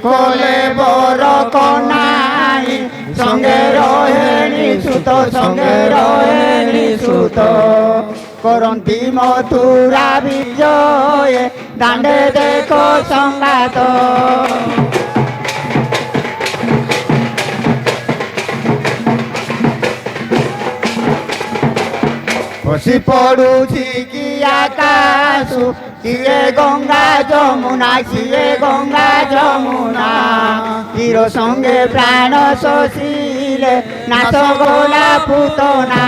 কোলে বর কনাই সঙ্গে রহেনি সুত সঙ্গে রহেনি সুত করন্তি মথুরা বিজয়ে দাণ্ডে দেখো সংঘাত বসি পড়ুছি কি আকাশু কিয়ে গঙ্গা যমুনা কিয়ে গঙ্গা যমুনা তীর সঙ্গে প্রাণ শশিলে নাচ গোলা পুতনা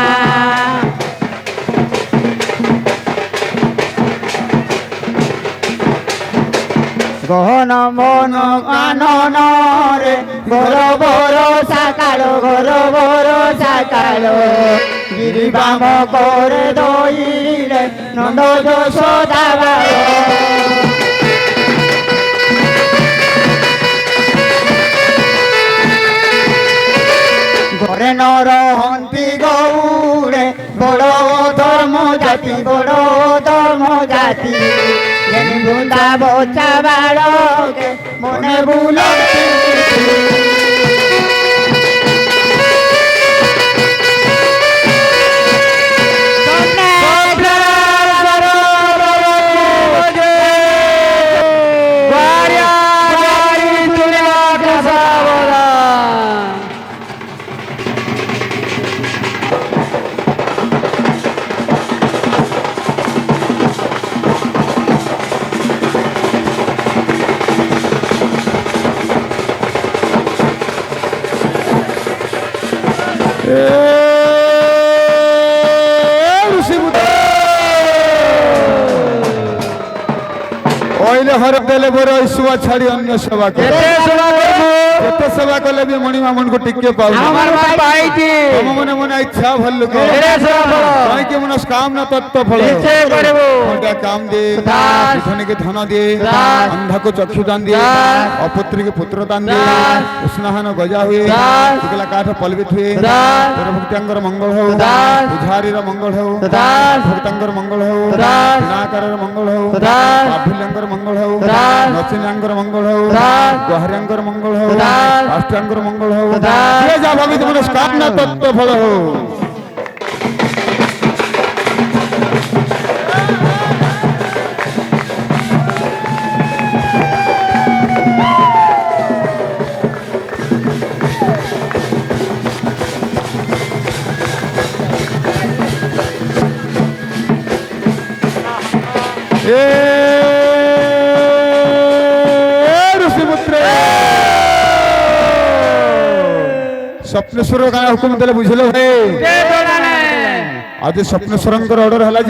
গহন মন কাননরে ঘর বর সাকালো ঘর বর সাকালো গিরি বাম করে দইলে নন্দ যশোদা বালো ঘরে নরহন্তি গৌড়ে বড় ধর্ম জাতি বড় ধর্ম জাতি বৃন্দা বচা বাড়কে মনে বুলতি ওইলে হরে দেলে বড় ইসুয়া ছাড়ি অন্য সেবা করে যেতে সেবা করলে বি মণি মামনকে টিকে পাও আমার ভাই পাইছি তম মনে মনে ইচ্ছা ভল্লু কো রে সেবা করো তাই কি মনস্কামনা তত্ত্ব ফল নিচে করব কোনটা কাম দে ধনকে ধন দে অন্ধকে চক্ষু দান দে অপুত্রকে পুত্র দান দে উষ্ণাহন গজা হুয়ে শুক্লা কাঠ পলবিত হুয়ে তোর ভক্তাঙ্গর মঙ্গল হও বুঝারির মঙ্গল হও ভক্তাঙ্গর মঙ্গল হও নাকারর মঙ্গল হও আভুল্যাঙ্গর মঙ্গল হও নচিনাঙ্গর মঙ্গল হও গহরাঙ্গর মঙ্গল হও অষ্টাঙ্গর মঙ্গল হও যে যা ভাবিত মনস্কামনা তত্ত্ব ফল হও স্বপ্নেশ্বর গাঁ হুকুম দেলে বুঝল ভাই আজ স্বপ্নেশ্বরঙ্কর অর্ডর হলা